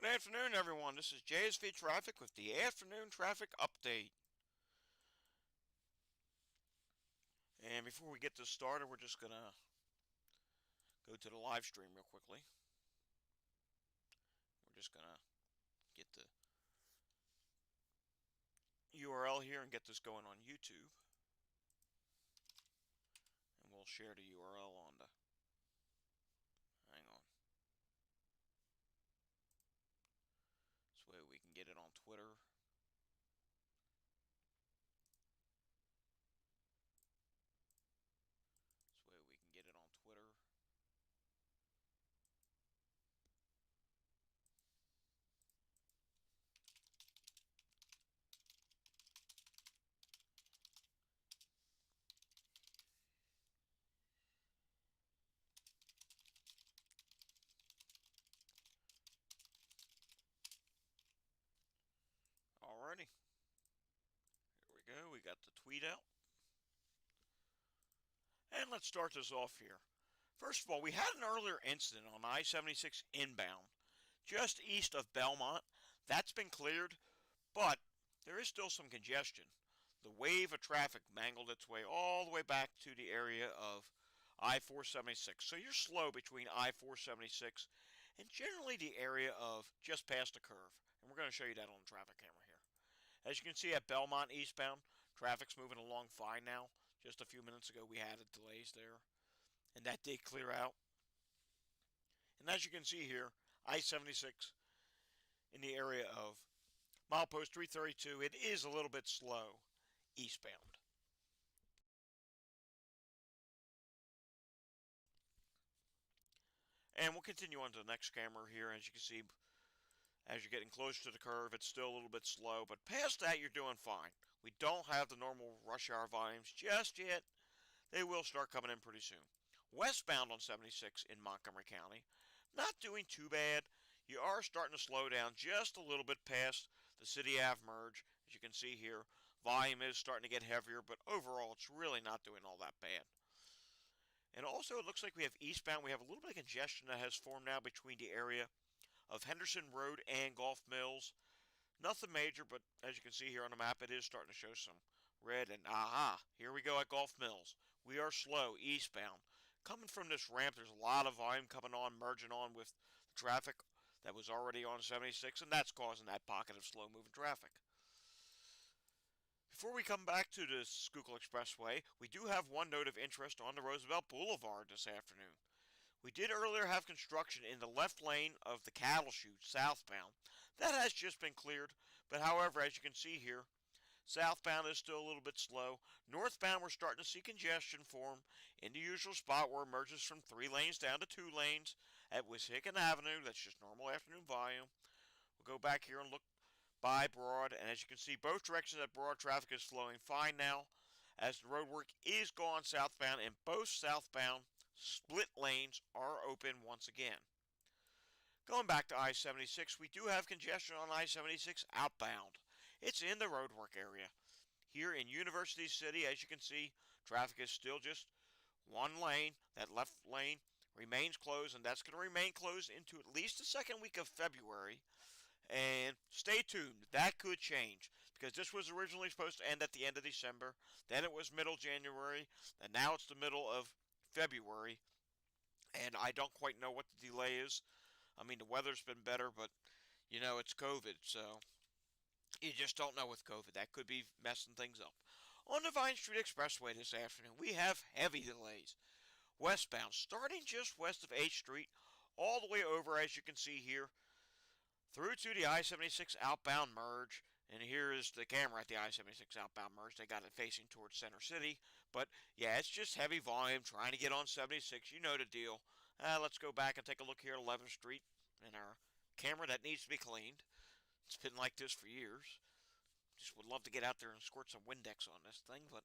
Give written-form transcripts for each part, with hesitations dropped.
Good afternoon, everyone. This is JSV Traffic with the afternoon traffic update. And before we get this started, we're just going to go to the live stream real quickly. We're just going to get the URL here and get this going on YouTube. And we'll share the URL on the... Hang on. This way we can get it on Twitter. This way we can get it on Twitter. Alrighty. Here we go. We got the tweet out. And let's start this off here. First of all, we had an earlier incident on I-76 inbound, just east of Belmont. That's been cleared, but there is still some congestion. The wave of traffic mangled its way all the way back to the area of I-476. So you're slow between I-476 and generally the area of just past the curve. And we're going to show you that on the traffic camera here. As you can see at Belmont eastbound, traffic's moving along fine now. Just a few minutes ago we had delays there, and that did clear out. And as you can see here, I-76 in the area of milepost 332, it is a little bit slow eastbound. And we'll continue on to the next camera here. As you can see, as you're getting closer to the curve, it's still a little bit slow, but past that, you're doing fine. We don't have the normal rush hour volumes just yet. They will start coming in pretty soon. Westbound on 76 in Montgomery County, not doing too bad. You are starting to slow down just a little bit past the City Ave merge. As you can see here, volume is starting to get heavier, but overall, it's really not doing all that bad. And also, it looks like we have eastbound. We have a little bit of congestion that has formed now between the area of Henderson Road and Gulf Mills. Nothing major, but as you can see here on the map, it is starting to show some red. And here we go at Gulf Mills. We are slow eastbound. Coming from this ramp, there's a lot of volume coming on, merging on with the traffic that was already on 76, and that's causing that pocket of slow-moving traffic. Before we come back to the Schuylkill Expressway, we do have one note of interest on the Roosevelt Boulevard this afternoon. We did earlier have construction in the left lane of the cattle chute southbound. That has just been cleared, but however, as you can see here, southbound is still a little bit slow. Northbound, we're starting to see congestion form in the usual spot where it merges from 3 lanes down to 2 lanes at Wissahickon Avenue. That's just normal afternoon volume. We'll go back here and look by Broad, and as you can see, both directions at Broad, traffic is flowing fine now as the road work is gone southbound, and both southbound split lanes are open once again. Going back to I-76, we do have congestion on I-76 outbound. It's in the roadwork area. Here in University City, as you can see, traffic is still just one lane. That left lane remains closed, and that's going to remain closed into at least the second week of February. And stay tuned, that could change, because this was originally supposed to end at the end of December, then it was middle January, and now it's the middle of February, and I don't quite know what the delay is. I mean, the weather's been better, but, you know, it's COVID, so you just don't know with COVID. That could be messing things up. On the Vine Street Expressway this afternoon, we have heavy delays. Westbound, starting just west of H Street, all the way over, as you can see here, through to the I-76 outbound merge. And here is the camera at the I-76 outbound merge. They got it facing towards Center City. But, yeah, it's just heavy volume trying to get on 76. You know the deal. Let's go back and take a look here at 11th Street in our camera that needs to be cleaned. It's been like this for years. Just would love to get out there and squirt some Windex on this thing. But,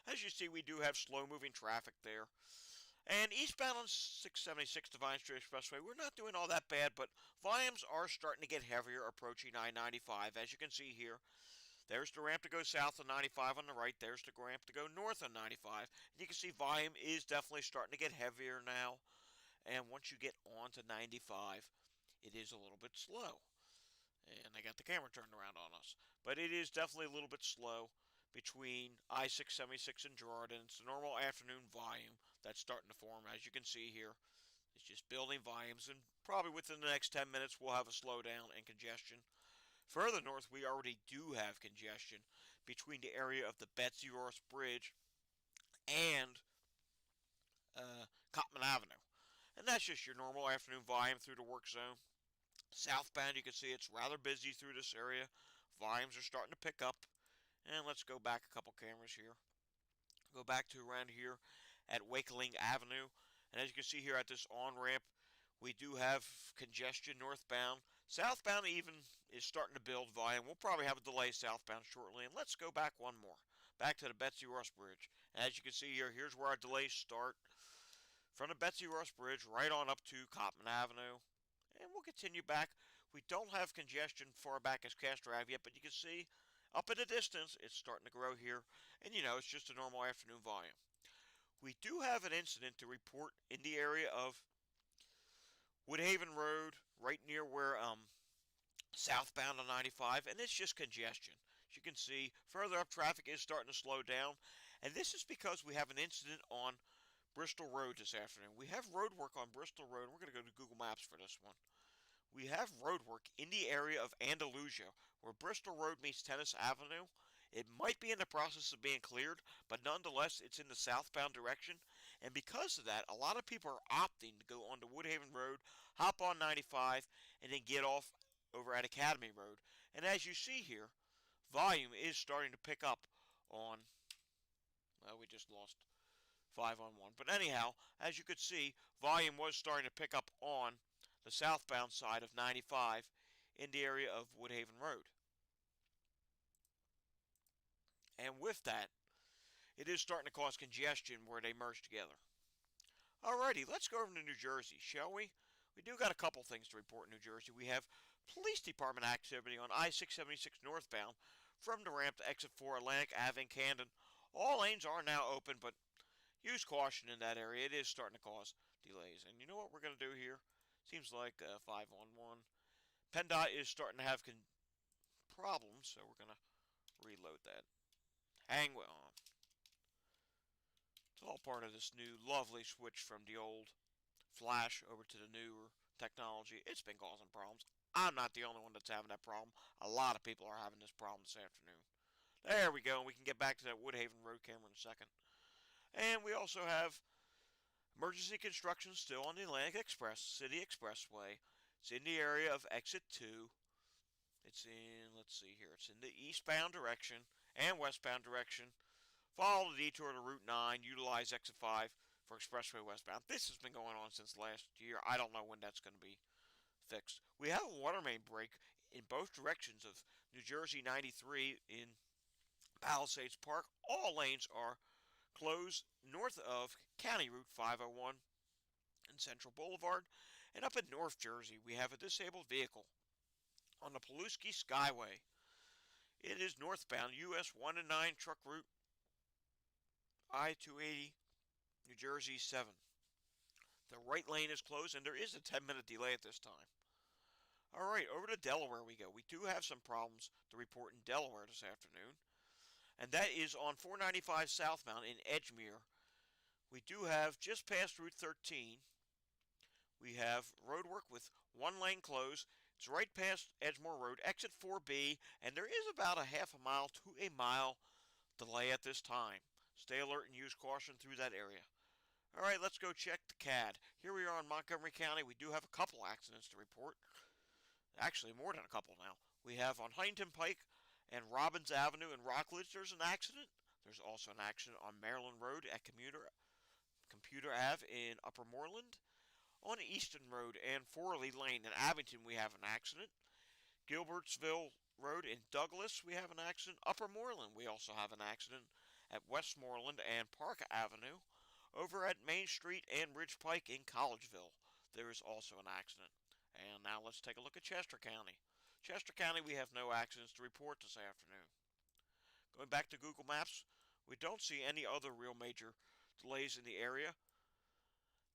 as you see, we do have slow-moving traffic there. And eastbound on 676 Vine Street Expressway, we're not doing all that bad, but volumes are starting to get heavier approaching I-95. As you can see here, there's the ramp to go south on 95 on the right. There's the ramp to go north on 95. And you can see volume is definitely starting to get heavier now. And once you get onto 95, it is a little bit slow. And I got the camera turned around on us. But it is definitely a little bit slow between I-676 and Girardin. It's the normal afternoon volume that's starting to form, as you can see here. It's just building volumes, and probably within the next 10 minutes we'll have a slowdown and congestion. Further north, we already do have congestion between the area of the Betsy Ross Bridge and Cottman Avenue. And that's just your normal afternoon volume through the work zone. Southbound, you can see it's rather busy through this area. Volumes are starting to pick up. And let's go back a couple cameras here. Go back to around here at Wakeling Avenue. And as you can see here at this on-ramp, we do have congestion northbound. Southbound even is starting to build volume. We'll probably have a delay southbound shortly. And let's go back one more. Back to the Betsy Ross Bridge. And as you can see here, here's where our delays start. From the Betsy Ross Bridge right on up to Cottman Avenue. And we'll continue back. We don't have congestion far back as Castro Ave yet, but you can see up in the distance, it's starting to grow here. And you know, it's just a normal afternoon volume. We do have an incident to report in the area of Woodhaven Road, right near where southbound on 95, and it's just congestion. As you can see, further up, traffic is starting to slow down, and this is because we have an incident on Bristol Road this afternoon. We have road work on Bristol Road, and we're going to go to Google Maps for this one. We have road work in the area of Andalusia, where Bristol Road meets Tennis Avenue. It might be in the process of being cleared, but nonetheless, it's in the southbound direction. And because of that, a lot of people are opting to go onto Woodhaven Road, hop on 95, and then get off over at Academy Road. And as you see here, volume is starting to pick up on, well, we just lost 5 on 1. But anyhow, as you could see, volume was starting to pick up on the southbound side of 95 in the area of Woodhaven Road. And with that, it is starting to cause congestion where they merge together. Alrighty, let's go over to New Jersey, shall we? We do got a couple things to report in New Jersey. We have police department activity on I-676 northbound from the ramp to exit 4 Atlantic Ave in Camden. All lanes are now open, but use caution in that area. It is starting to cause delays. And you know what we're going to do here? Seems like 5 on 1. PennDOT is starting to have problems, so we're going to reload that. Hang on. It's all part of this new lovely switch from the old Flash over to the newer technology. It's been causing problems. I'm not the only one that's having that problem. A lot of people are having this problem this afternoon. There we go, and we can get back to that Woodhaven Road camera in a second. And we also have emergency construction still on the Atlantic Express City Expressway. It's in the area of exit 2. It's in, let's see here, it's in the eastbound direction and westbound direction. Follow the detour to Route 9, utilize exit 5 for expressway westbound. This has been going on since last year. I don't know when that's going to be fixed. We have a water main break in both directions of New Jersey 93 in Palisades Park. All lanes are closed north of County Route 501 and Central Boulevard. And up in North Jersey, we have a disabled vehicle on the Pulaski Skyway. It is northbound US 1 and 9 truck route I-280, New Jersey 7. The right lane is closed, and there is a 10-minute delay at this time. Alright, over to Delaware we go. We do have some problems to report in Delaware this afternoon, and that is on 495 southbound in Edgemere. We do have, just past Route 13, we have road work with one lane closed. It's right past Edgemore Road, exit 4B, and there is about a half a mile to a mile delay at this time. Stay alert and use caution through that area. Alright, let's go check the CAD. Here we are in Montgomery County. We do have a couple accidents to report. Actually, more than a couple now. We have on Huntington Pike and Robbins Avenue in Rockledge, there's an accident. There's also an accident on Maryland Road at Computer Ave in Upper Moreland. On Easton Road and Forley Lane in Abington, we have an accident. Gilbertsville Road in Douglas, we have an accident. Upper Moreland, we also have an accident at Westmoreland and Park Avenue. Over at Main Street and Ridge Pike in Collegeville, there is also an accident. And now let's take a look at Chester County. Chester County, we have no accidents to report this afternoon. Going back to Google Maps, we don't see any other real major delays in the area.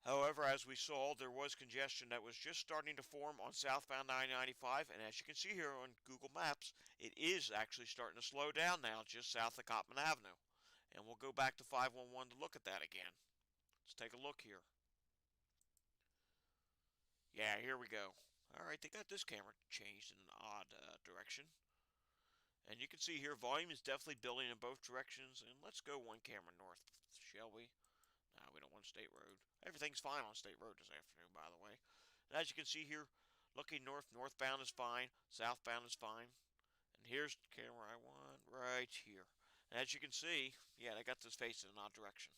However, as we saw, there was congestion that was just starting to form on southbound 995, and as you can see here on Google Maps, it is actually starting to slow down now just south of Cottman Avenue. And we'll go back to 511 to look at that again. Let's take a look here. Yeah, here we go. Alright, they got this camera changed in an odd direction. And you can see here, volume is definitely building in both directions. And let's go one camera north, shall we? No, we don't want State Road. Everything's fine on State Road this afternoon, by the way. And as you can see here, looking north, northbound is fine. Southbound is fine. And here's the camera I want right here. And as you can see, yeah, they got this facing in an odd direction.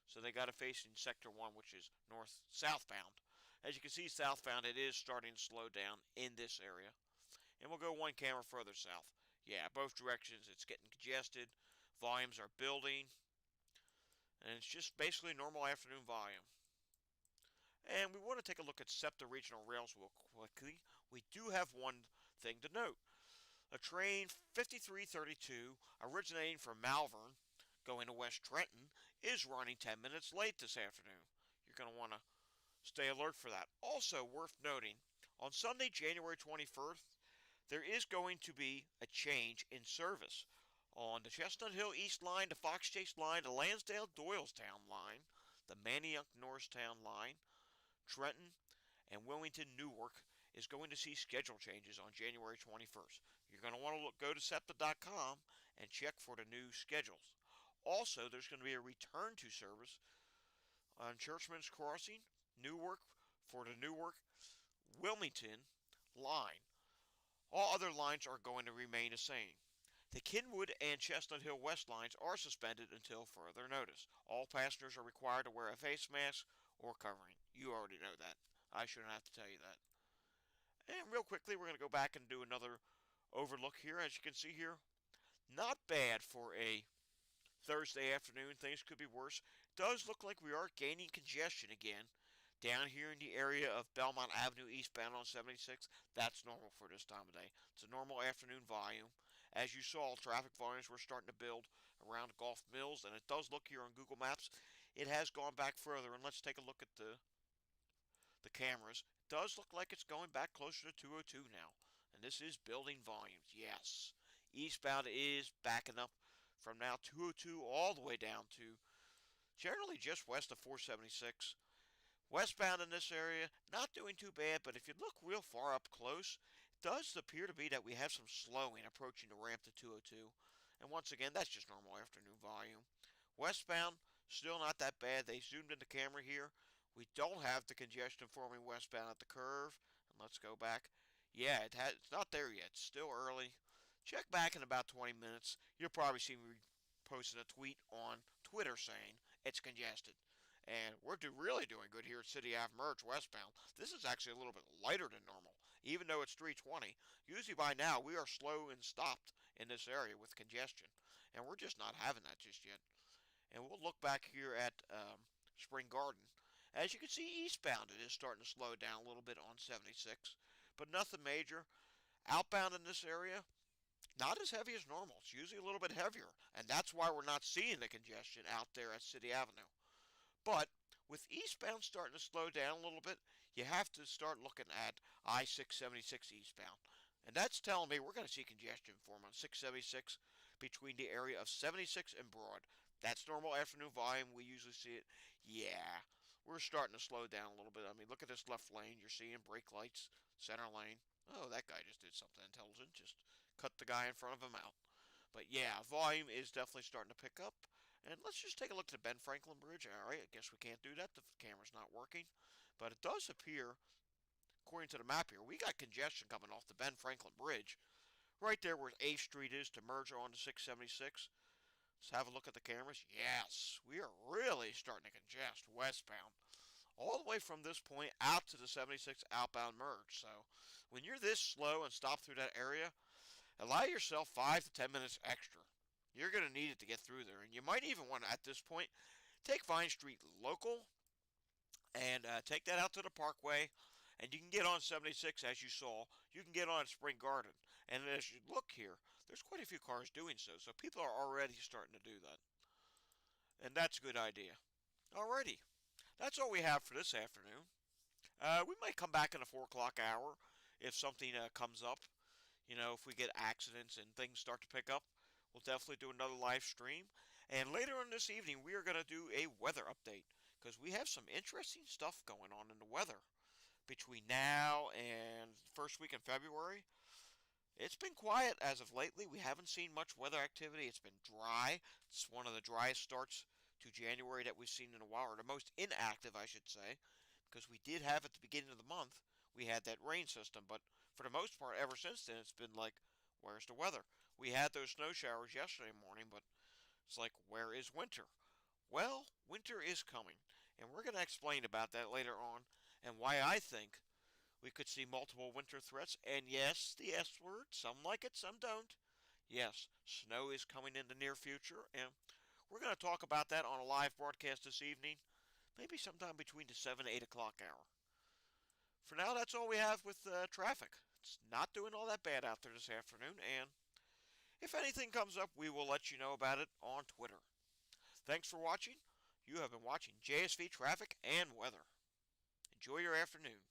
So they got it facing sector 1, which is north southbound. As you can see, southbound, it is starting to slow down in this area. And we'll go one camera further south. Yeah, both directions, it's getting congested. Volumes are building. And it's just basically normal afternoon volume. And we want to take a look at SEPTA Regional Rails real quickly. We do have one thing to note. A train 5332 originating from Malvern going to West Trenton is running 10 minutes late this afternoon. You're going to want to stay alert for that. Also worth noting, on Sunday, January 21st, there is going to be a change in service on the Chestnut Hill East line, the Fox Chase line, the Lansdale Doylestown line, the Manayunk Norristown line, Trenton, and Wilmington Newark is going to see schedule changes on January 21st. You're going to want to go to SEPTA.com and check for the new schedules. Also, there's going to be a return to service on Churchman's Crossing, Newark, for the Newark Wilmington line. All other lines are going to remain the same. The Kenwood and Chestnut Hill West lines are suspended until further notice. All passengers are required to wear a face mask or covering. You already know that. I shouldn't have to tell you that. And real quickly, we're going to go back and do another overlook here. As you can see here, not bad for a Thursday afternoon. Things could be worse. It does look like we are gaining congestion again down here in the area of Belmont Avenue eastbound on 76. That's normal for this time of day. It's a normal afternoon volume. As you saw, traffic volumes were starting to build around Gulf Mills, and it does look here on Google Maps. It has gone back further, and let's take a look at the cameras. It does look like it's going back closer to 202 now, and this is building volumes. Yes, eastbound is backing up from now 202 all the way down to generally just west of 476. Westbound in this area, not doing too bad, but if you look real far up close, it does appear to be that we have some slowing approaching the ramp to 202. And once again, that's just normal afternoon volume. Westbound, still not that bad. They zoomed in the camera here. We don't have the congestion forming westbound at the curve. And let's go back. Yeah, it's not there yet. It's still early. Check back in about 20 minutes. You'll probably see me posting a tweet on Twitter saying it's congested. And we're really doing good here at City Ave Merge westbound. This is actually a little bit lighter than normal, even though it's 320. Usually by now we are slow and stopped in this area with congestion, and we're just not having that just yet. And we'll look back here at Spring Garden. As you can see, eastbound it is starting to slow down a little bit on 76, but nothing major. Outbound in this area, not as heavy as normal. It's usually a little bit heavier, and that's why we're not seeing the congestion out there at City Avenue. But with eastbound starting to slow down a little bit, you have to start looking at I-676 eastbound. And that's telling me we're going to see congestion form on 676 between the area of 76 and Broad. That's normal afternoon volume. We usually see it. Yeah, we're starting to slow down a little bit. I mean, look at this left lane. You're seeing brake lights, center lane. Oh, that guy just did something intelligent. Just cut the guy in front of him out. But yeah, volume is definitely starting to pick up. And let's just take a look at the Ben Franklin Bridge. Alright, I guess we can't do that. The camera's not working. But it does appear, according to the map here, we got congestion coming off the Ben Franklin Bridge. Right there where 8th Street is to merge onto 676. Let's have a look at the cameras. Yes, we are really starting to congest westbound. All the way from this point out to the 76 outbound merge. So when you're this slow and stop through that area, allow yourself 5 to 10 minutes extra. You're going to need it to get through there. And you might even want to, at this point, take Vine Street local and take that out to the Parkway. And you can get on 76, as you saw. You can get on Spring Garden. And as you look here, there's quite a few cars doing so. So people are already starting to do that. And that's a good idea. Alrighty. That's all we have for this afternoon. We might come back in the 4 o'clock hour if something comes up. If we get accidents and things start to pick up, we'll definitely do another live stream. And later on this evening, we are going to do a weather update because we have some interesting stuff going on in the weather between now and first week in February. It's been quiet as of lately. We haven't seen much weather activity. It's been dry. It's one of the driest starts to January that we've seen in a while, or the most inactive, I should say, because we did have at the beginning of the month, we had that rain system, but for the most part, ever since then, it's been like, where's the weather? We had those snow showers yesterday morning, but it's like, where is winter? Well, winter is coming, and we're going to explain about that later on and why I think we could see multiple winter threats. And yes, the S word, some like it, some don't. Yes, snow is coming in the near future, and we're going to talk about that on a live broadcast this evening, maybe sometime between the 7 and 8 o'clock hour. For now, that's all we have with traffic. It's not doing all that bad out there this afternoon, and if anything comes up, we will let you know about it on Twitter. Thanks for watching. You have been watching JSV Traffic and Weather. Enjoy your afternoon.